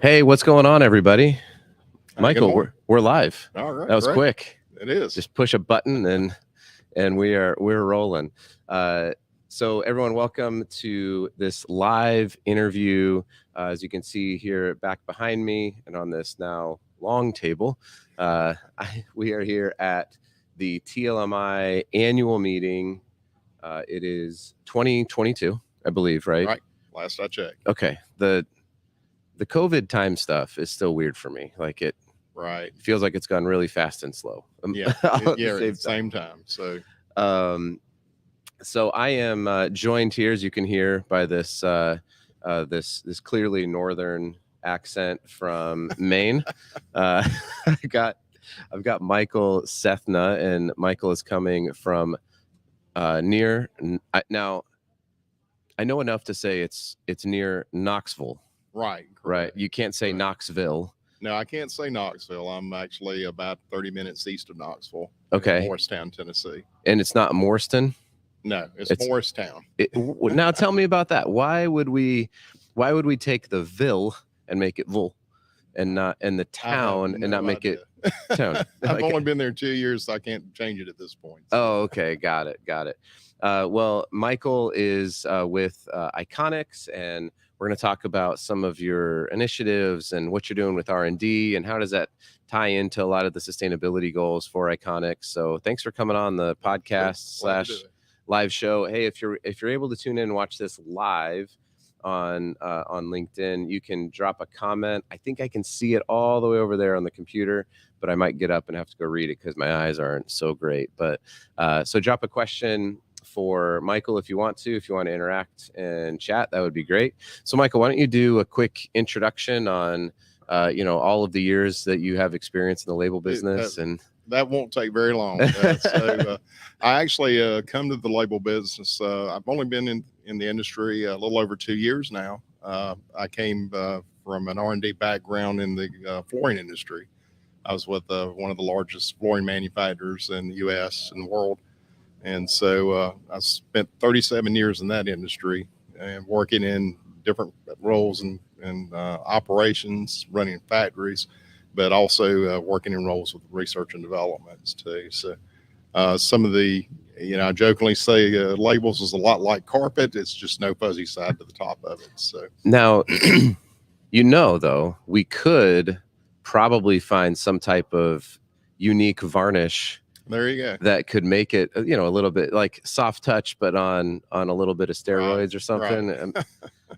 Hey, what's going on, everybody? Good Michael, morning. we're live. All right, That was great. quick. It is. Just push a button and we're rolling. So everyone, welcome to this live interview. As you can see here back behind me and on this now long table, we are here at the TLMI annual meeting. It is 2022, I believe, right? Right. Last I checked. Okay. The COVID time stuff is still weird for me. Like it Right. feels like it's gone really fast and slow. Yeah. all at Yeah. the At the same time. So um, so I am joined here, as you can hear, by this clearly northern accent from Maine. Uh, I got I've got Michael Sethna, and Michael is coming from near. Now I know enough to say it's near Knoxville, right. right? Correct. You can't say Right. Knoxville. No, I can't say Knoxville. I'm actually about 30 minutes east of Knoxville. Okay. In Morristown, Tennessee. And it's not Morston. No, it's Morristown. Now tell me about that. Why would we take the ville and make it vul, and the town and not make it town? I've only been there 2 years, so I can't change it at this point. So. Oh, okay, got it. Well, Michael is with Iconex, and we're going to talk about some of your initiatives and what you're doing with R&D, and how does that tie into a lot of the sustainability goals for Iconex. So thanks for coming on the podcast / live show. Hey, if you're able to tune in and watch this live on LinkedIn, you can drop a comment. I think I can see it all the way over there on the computer, but I might get up and have to go read it because my eyes aren't so great. But so drop a question for Michael if you want to interact and chat, that would be great. So Michael, why don't you do a quick introduction on all of the years that you have experience in the label business? That won't take very long. I actually come to the label business. I've only been in the industry a little over 2 years now. I came from an R&D background in the flooring industry. I was with one of the largest flooring manufacturers in the U.S. and the world. And so I spent 37 years in that industry and working in different roles and operations, running factories, but also working in roles with research and development too. So some of the, I jokingly say labels is a lot like carpet. It's just no fuzzy side to the top of it. So now, though, we could probably find some type of unique varnish. There you go. That could make it, a little bit like soft touch, but on a little bit of steroids or something. Right.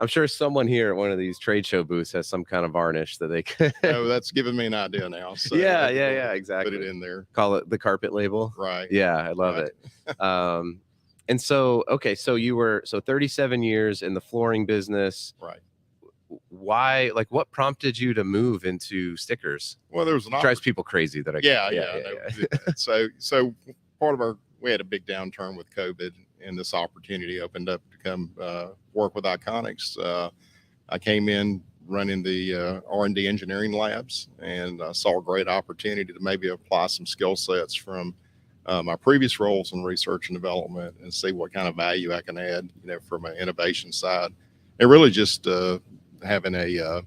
I'm sure someone here at one of these trade show booths has some kind of varnish that they could. Oh, that's giving me an idea now. So yeah, exactly. Put it in there. Call it the carpet label. Right. Yeah, I love it. And so, okay, so you were 37 years in the flooring business. Right. Why, like, what prompted you to move into stickers? Well, there was an drives people crazy that I So part of we had a big downturn with COVID, and this opportunity opened up to come work with Iconex. I came in running the R&D engineering labs, and saw a great opportunity to maybe apply some skill sets from my previous roles in research and development and see what kind of value I can add, from an innovation side. And really just having a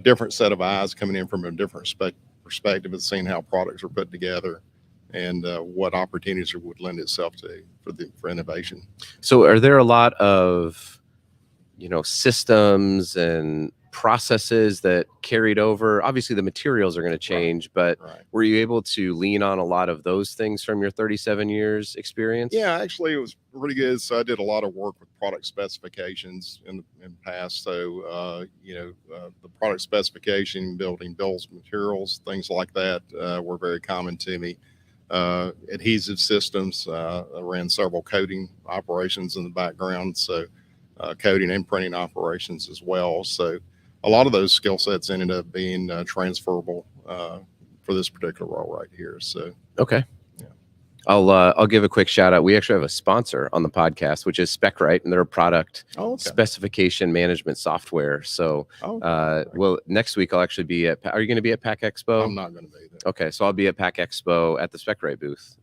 different set of eyes coming in from a different perspective and seeing how products are put together and what opportunities it would lend itself to for innovation. So are there a lot of, systems and processes that carried over? Obviously the materials are going to change, but were you able to lean on a lot of those things from your 37 years experience? Yeah, actually it was pretty good. So I did a lot of work with product specifications in the past. So, the product specification, building bills of materials, things like that were very common to me. Adhesive systems, I ran several coating operations in the background. So coating and printing operations as well. So a lot of those skill sets ended up being transferable for this particular role right here. So okay, yeah. I'll give a quick shout out. We actually have a sponsor on the podcast, which is SpecRite, and they're a product specification management software. So, well, next week I'll actually be at. Are you going to be at Pack Expo? I'm not going to be there. Okay, so I'll be at Pack Expo at the SpecRite booth,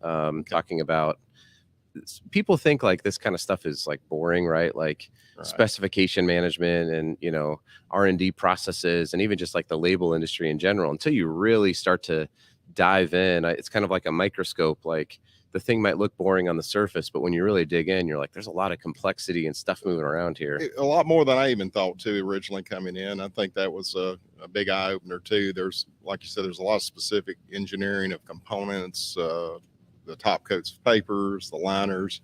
talking about people think like this kind of stuff is like boring, right? Like Right. specification management and, you know, R&D processes and even just like the label industry in general, until you really start to dive in. It's kind of like a microscope. Like the thing might look boring on the surface, but when you really dig in, you're like, there's a lot of complexity and stuff moving around here. A lot more than I even thought too originally coming in. I think that was a big eye opener too. There's, like you said, there's a lot of specific engineering of components, the top coats of papers, the liners.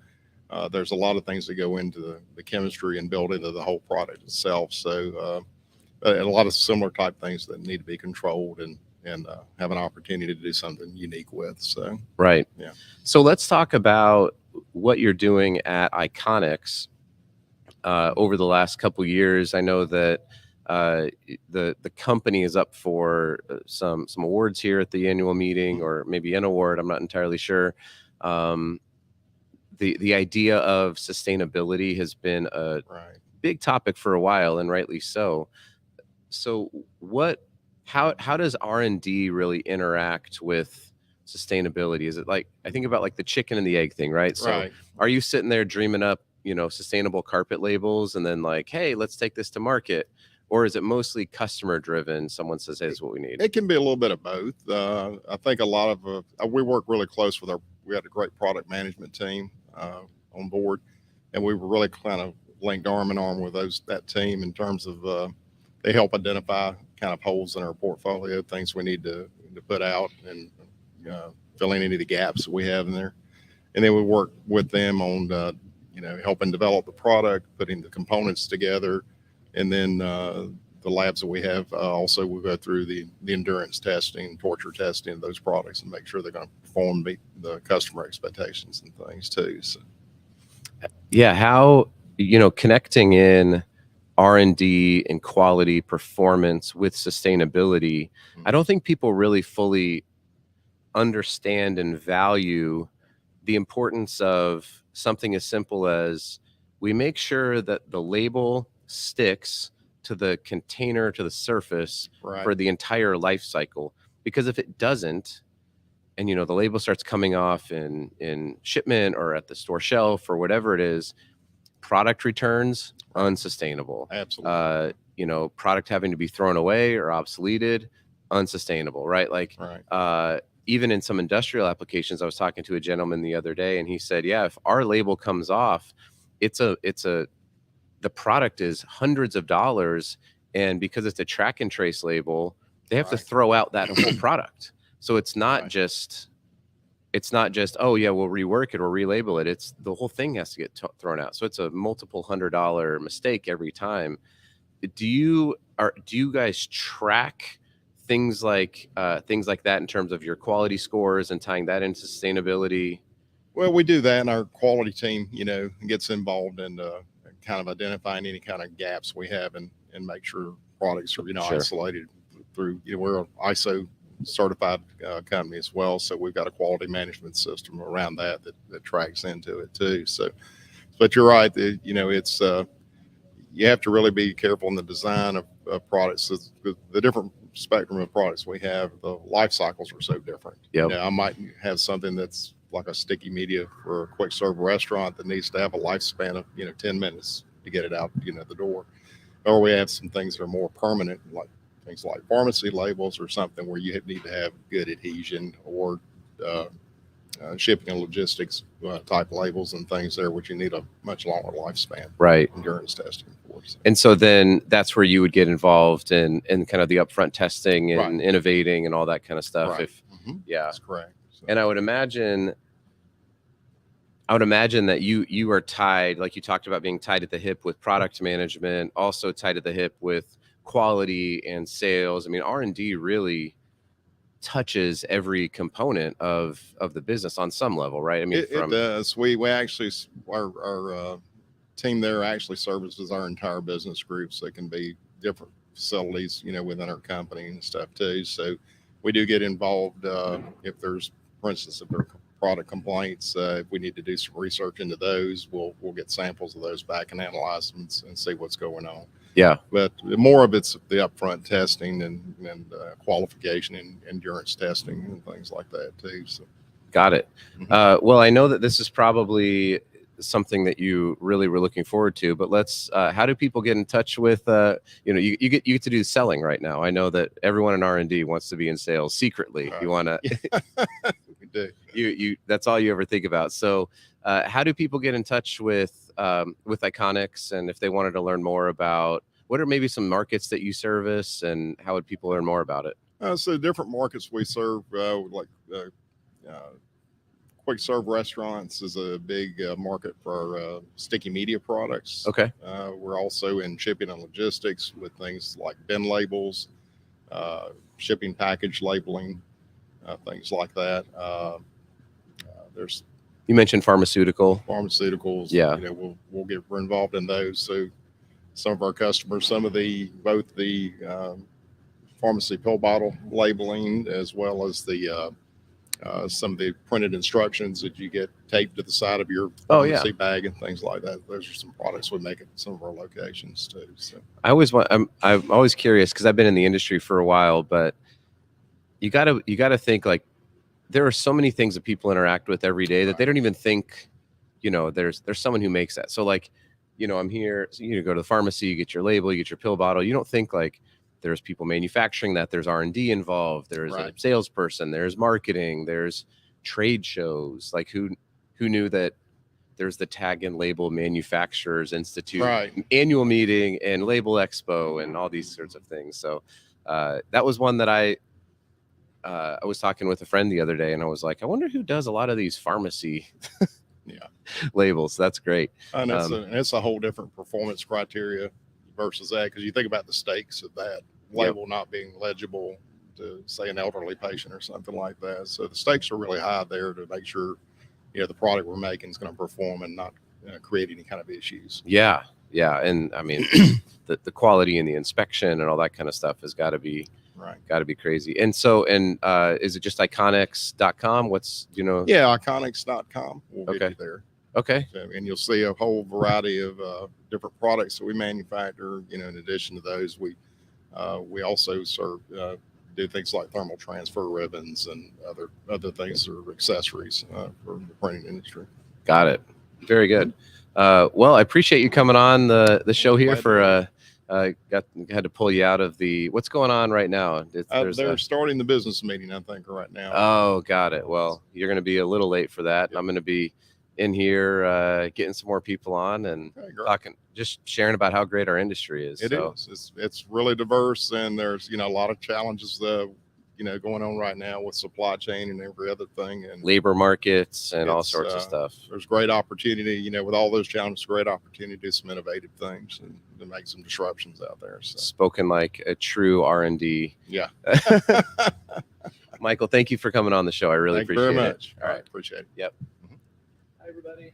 There's a lot of things that go into the chemistry and build into the whole product itself. So a lot of similar type things that need to be controlled and have an opportunity to do something unique with. So right. Yeah. So let's talk about what you're doing at Iconex over the last couple years. I know that the company is up for some awards here at the annual meeting, or maybe an award. I'm not entirely sure. The idea of sustainability has been a Right. big topic for a while, and rightly so. So how does R&D really interact with sustainability? Is it like, I think about like the chicken and the egg thing, right? So Right. are you sitting there dreaming up, you know, sustainable carpet labels and then like, hey, let's take this to market? Or is it mostly customer driven? Someone says, hey, this is what we need. It can be a little bit of both. I think a lot of we work really close with we had a great product management team on board, and we were really kind of linked arm in arm with that team in terms of they help identify kind of holes in our portfolio, things we need to put out and fill in any of the gaps that we have in there. And then we work with them on helping develop the product, putting the components together, and then the labs that we have also will go through the endurance testing, torture testing of those products and make sure they're going to perform, meet the customer expectations and things too. So yeah, how, you know, connecting in R&D and quality performance with sustainability, I don't think people really fully understand and value the importance of something as simple as we make sure that the label sticks to the container, to the surface Right. for the entire life cycle. Because if it doesn't, and you know, the label starts coming off in shipment or at the store shelf or whatever it is, product returns, unsustainable. Absolutely. You know, product having to be thrown away or obsoleted, unsustainable, right? Like Right. even in some industrial applications, I was talking to a gentleman the other day and he said, yeah, if our label comes off, the product is hundreds of dollars. And because it's a track and trace label, they have to throw out that whole product. So it's not just, oh yeah, we'll rework it or relabel it. It's the whole thing has to get thrown out. So it's a multiple $100 mistake every time. Do you guys track things like that in terms of your quality scores and tying that into sustainability? Well, we do that, and our quality team, gets involved in kind of identifying any kind of gaps we have and make sure products are, Sure. isolated through, we're an ISO certified company as well. So we've got a quality management system around that tracks into it too. So, but you're right, it's, you have to really be careful in the design of products. The different spectrum of products we have, the life cycles are so different. Yep. I might have something that's like a sticky media for a quick serve restaurant that needs to have a lifespan of 10 minutes to get it out the door, or we have some things that are more permanent, like things like pharmacy labels or something where you need to have good adhesion, or shipping and logistics type labels and things there, which you need a much longer lifespan, right, endurance testing for. So. And so then that's where you would get involved in kind of the upfront testing and Right. innovating and all that kind of stuff. Right. If yeah, that's correct. So. And I would imagine that you are tied, like you talked about being tied at the hip with product management, also tied at the hip with quality and sales. I mean, R&D really touches every component of the business on some level, right? I mean, it does. We actually, our team there actually services our entire business group, so it can be different facilities, within our company and stuff too. So we do get involved if there's, for instance, if there are product complaints, if we need to do some research into those, we'll get samples of those back and analyze them and see what's going on. Yeah. But more of it's the upfront testing and qualification and endurance testing and things like that too. So. Got it. Mhm. Well, I know that this is probably something that you really were looking forward to, but let's, how do people get in touch with, you get to do selling right now. I know that everyone in R&D wants to be in sales secretly. You Right. want to, Yeah. We do. that's all you ever think about. So, how do people get in touch with Iconex? And if they wanted to learn more about, what are maybe some markets that you service, and how would people learn more about it? So different markets we serve, like uh, quick serve restaurants is a big market for sticky media products. Okay. We're also in shipping and logistics with things like bin labels, shipping package labeling, things like that. There's You mentioned pharmaceutical. pharmaceuticals. Yeah. We're involved in those. So some of our customers, some of both the pharmacy pill bottle labeling as well as the some of the printed instructions that you get taped to the side of your Oh, yeah. pharmacy bag and things like that. Those are some products we make at some of our locations too. So I'm always curious, because I've been in the industry for a while, but you gotta think, like, there are so many things that people interact with every day that they right, don't even think, there's someone who makes that. So, like, I'm here, so you go to the pharmacy, you get your label, you get your pill bottle. You don't think, like, there's people manufacturing that, there's R&D involved, there's a right, salesperson, there's marketing, there's trade shows. Like, who knew that there's the Tag and Label Manufacturers Institute right. annual meeting and Label Expo and all these sorts of things. So, that was one that I was talking with a friend the other day, and I was like, I wonder who does a lot of these pharmacy Yeah, labels. That's great. and Um, it's a whole different performance criteria versus that, because you think about the stakes of that Yep. label not being legible to say an elderly patient or something like that. So the stakes are really high there to make sure the product we're making is going to perform and not create any kind of issues. yeah, yeah, and I mean, the quality and the inspection and all that kind of stuff has Right. got to be crazy. And so, and is it just Iconex.com? What's, Yeah, Iconex.com will get Okay. you there. Okay. So, and you'll see a whole variety of different products that we manufacture. In addition to those, we also do things like thermal transfer ribbons and other things that are accessories for the printing industry. Got it. Very good. Well, I appreciate you coming on the show here for had to pull you out of what's going on right now. They're starting the business meeting, I think, right now. Oh, got it. Well, you're going to be a little late for that. Yep. I'm going to be in here getting some more people on and talking, just sharing about how great our industry is. It is. It's really diverse, and there's a lot of challenges going on right now with supply chain and every other thing, and labor markets and all sorts of stuff. There's great opportunity, with all those challenges, great opportunity to do some innovative things and to make some disruptions out there. So. Spoken like a true R&D. Yeah. Michael, thank you for coming on the show. I really appreciate it. Thank you very much. All right. Appreciate it. Yep. Mhm. Hi, everybody.